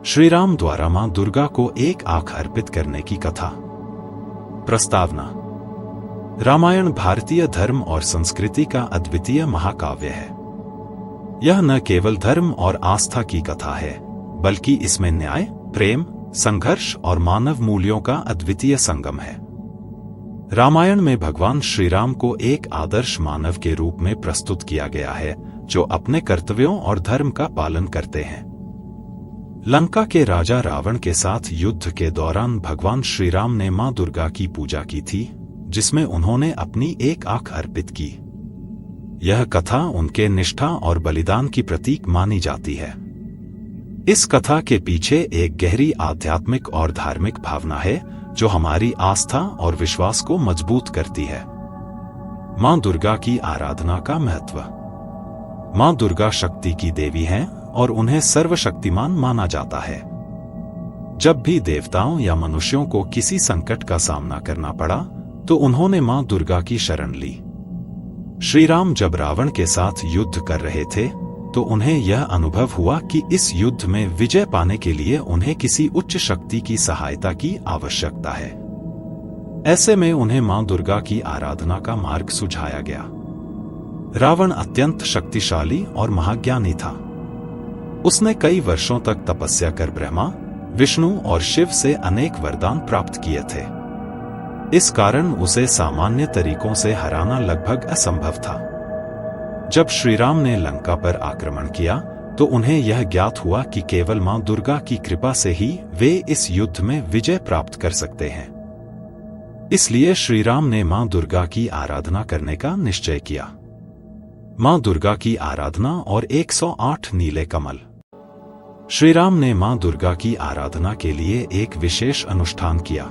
श्रीराम द्वारा मां दुर्गा को एक आंख अर्पित करने की कथा। प्रस्तावना। रामायण भारतीय धर्म और संस्कृति का अद्वितीय महाकाव्य है। यह न केवल धर्म और आस्था की कथा है, बल्कि इसमें न्याय, प्रेम, संघर्ष और मानव मूल्यों का अद्वितीय संगम है। रामायण में भगवान श्रीराम को एक आदर्श मानव के रूप में प्रस्तुत किया गया है, जो अपने कर्तव्यों और धर्म का पालन करते हैं। लंका के राजा रावण के साथ युद्ध के दौरान भगवान श्रीराम ने मां दुर्गा की पूजा की थी, जिसमें उन्होंने अपनी एक आंख अर्पित की। यह कथा उनके निष्ठा और बलिदान की प्रतीक मानी जाती है। इस कथा के पीछे एक गहरी आध्यात्मिक और धार्मिक भावना है, जो हमारी आस्था और विश्वास को मजबूत करती है। मां दुर्गा की आराधना का महत्व। मां दुर्गा शक्ति की देवी हैं और उन्हें सर्वशक्तिमान माना जाता है। जब भी देवताओं या मनुष्यों को किसी संकट का सामना करना पड़ा, तो उन्होंने मां दुर्गा की शरण ली। श्रीराम जब रावण के साथ युद्ध कर रहे थे, तो उन्हें यह अनुभव हुआ कि इस युद्ध में विजय पाने के लिए उन्हें किसी उच्च शक्ति की सहायता की आवश्यकता है। ऐसे में उन्हें मां दुर्गा की आराधना का मार्ग सुझाया गया। रावण अत्यंत शक्तिशाली और महाज्ञानी था। उसने कई वर्षों तक तपस्या कर ब्रह्मा, विष्णु और शिव से अनेक वरदान प्राप्त किए थे। इस कारण उसे सामान्य तरीकों से हराना लगभग असंभव था। जब श्रीराम ने लंका पर आक्रमण किया, तो उन्हें यह ज्ञात हुआ कि केवल मां दुर्गा की कृपा से ही वे इस युद्ध में विजय प्राप्त कर सकते हैं। इसलिए श्रीराम ने मां दुर्गा की आराधना करने का निश्चय किया। मां दुर्गा की आराधना और 108 नीले कमल। श्रीराम ने मां दुर्गा की आराधना के लिए एक विशेष अनुष्ठान किया।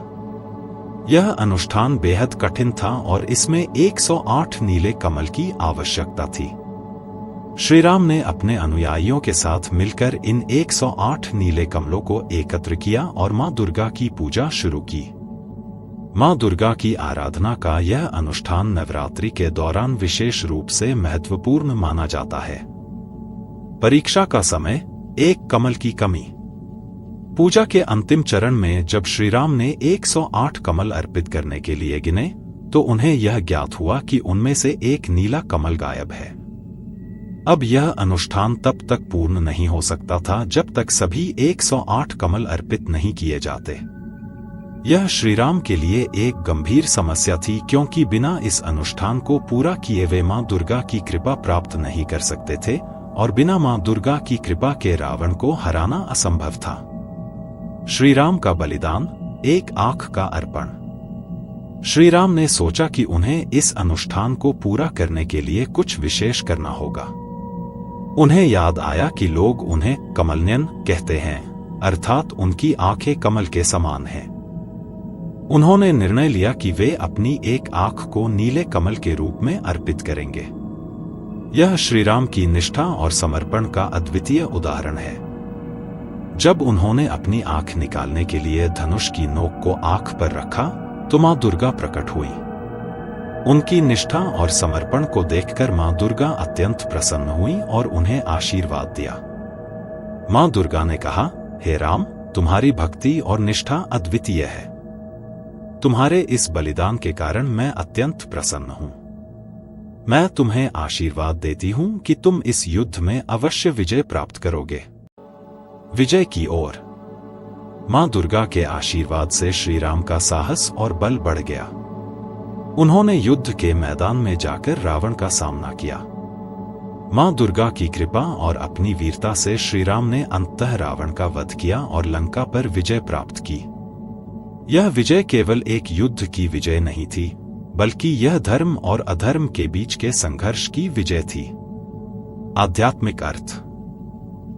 यह अनुष्ठान बेहद कठिन था और इसमें 108 नीले कमल की आवश्यकता थी। श्रीराम ने अपने अनुयायियों के साथ मिलकर इन 108 नीले कमलों को एकत्र किया और मां दुर्गा की पूजा शुरू की। मां दुर्गा की आराधना का यह अनुष्ठान नवरात्रि के दौरान विशेष रूप से महत्वपूर्ण माना जाता है। परीक्षा का समय, एक कमल की कमी। पूजा के अंतिम चरण में जब श्रीराम ने 108 कमल अर्पित करने के लिए गिने, तो उन्हें यह ज्ञात हुआ कि उनमें से एक नीला कमल गायब है। अब यह अनुष्ठान तब तक पूर्ण नहीं हो सकता था जब तक सभी 108 कमल अर्पित नहीं किए जाते। यह श्रीराम के लिए एक गंभीर समस्या थी, क्योंकि बिना इस अनुष्ठान को पूरा किए वे मां दुर्गा की कृपा प्राप्त नहीं कर सकते थे, और बिना मां दुर्गा की कृपा के रावण को हराना असंभव था। श्रीराम का बलिदान, एक आंख का अर्पण। श्रीराम ने सोचा कि उन्हें इस अनुष्ठान को पूरा करने के लिए कुछ विशेष करना होगा। उन्हें याद आया कि लोग उन्हें कमलनयन कहते हैं, अर्थात उनकी आंखें कमल के समान हैं। उन्होंने निर्णय लिया कि वे अपनी एक आंख को नीले कमल के रूप में अर्पित करेंगे। यह श्रीराम की निष्ठा और समर्पण का अद्वितीय उदाहरण है। जब उन्होंने अपनी आंख निकालने के लिए धनुष की नोक को आंख पर रखा, तो मां दुर्गा प्रकट हुई। उनकी निष्ठा और समर्पण को देखकर मां दुर्गा अत्यंत प्रसन्न हुई और उन्हें आशीर्वाद दिया। मां दुर्गा ने कहा, हे राम, तुम्हारी भक्ति और निष्ठा अद्वितीय है। तुम्हारे इस बलिदान के कारण मैं अत्यंत प्रसन्न हूं। मैं तुम्हें आशीर्वाद देती हूं कि तुम इस युद्ध में अवश्य विजय प्राप्त करोगे। विजय की ओर। मां दुर्गा के आशीर्वाद से श्रीराम का साहस और बल बढ़ गया। उन्होंने युद्ध के मैदान में जाकर रावण का सामना किया। मां दुर्गा की कृपा और अपनी वीरता से श्रीराम ने अंततः रावण का वध किया और लंका पर विजय प्राप्त की। यह विजय केवल एक युद्ध की विजय नहीं थी, बल्कि यह धर्म और अधर्म के बीच के संघर्ष की विजय थी। आध्यात्मिक अर्थ।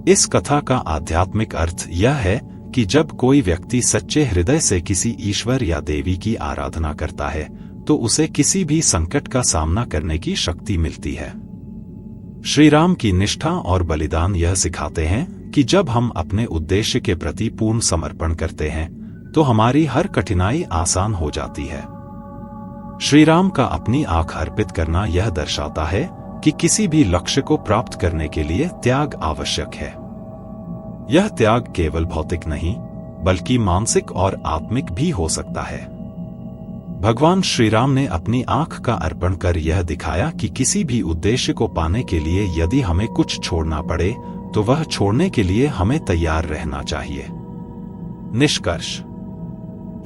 इस कथा का आध्यात्मिक अर्थ यह है कि जब कोई व्यक्ति सच्चे हृदय से किसी ईश्वर या देवी की आराधना करता है, तो उसे किसी भी संकट का सामना करने की शक्ति मिलती है। श्रीराम की निष्ठा और बलिदान यह सिखाते हैं कि जब हम अपने उद्देश्य के प्रति पूर्ण समर्पण करते हैं, तो हमारी हर कठिनाई आसान हो जाती है। श्रीराम का अपनी आंख अर्पित करना यह दर्शाता है कि किसी भी लक्ष्य को प्राप्त करने के लिए त्याग आवश्यक है। यह त्याग केवल भौतिक नहीं बल्कि मानसिक और आत्मिक भी हो सकता है। भगवान श्री राम ने अपनी आंख का अर्पण कर यह दिखाया कि किसी भी उद्देश्य को पाने के लिए यदि हमें कुछ छोड़ना पड़े तो वह छोड़ने के लिए हमें तैयार रहना चाहिए। निष्कर्ष,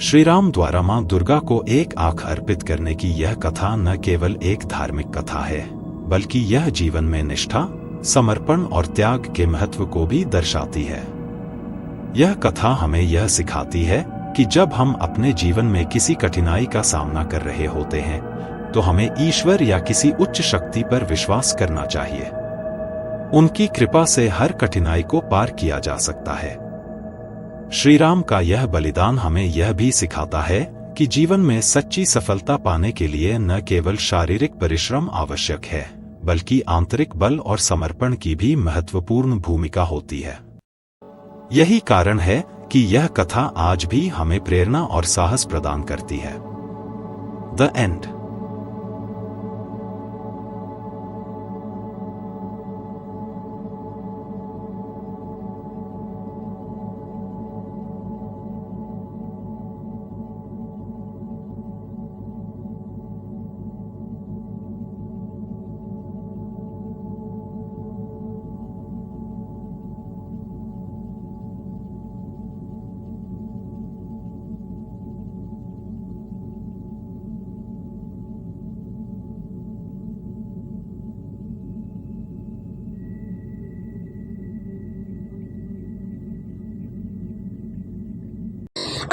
श्री राम द्वारा मां दुर्गा को एक आंख अर्पित करने की यह कथा न केवल एक धार्मिक कथा है बल्कि यह जीवन में निष्ठा, समर्पण और त्याग के महत्व को भी दर्शाती है। यह कथा हमें यह सिखाती है कि जब हम अपने जीवन में किसी कठिनाई का सामना कर रहे होते हैं तो हमें ईश्वर या किसी उच्च शक्ति पर विश्वास करना चाहिए। उनकी कृपा से हर कठिनाई को पार किया जा सकता है। श्री राम का यह बलिदान हमें यह भी सिखाता है कि जीवन में सच्ची सफलता पाने के लिए न केवल शारीरिक परिश्रम आवश्यक है बल्कि आंतरिक बल और समर्पण की भी महत्वपूर्ण भूमिका होती है। यही कारण है कि यह कथा आज भी हमें प्रेरणा और साहस प्रदान करती है। The end.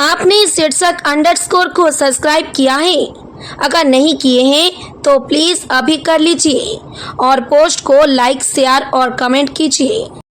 आपने शीर्षक अंडरस्कोर को सब्सक्राइब किया है? अगर नहीं किए हैं तो प्लीज अभी कर लीजिए और पोस्ट को लाइक, शेयर और कमेंट कीजिए।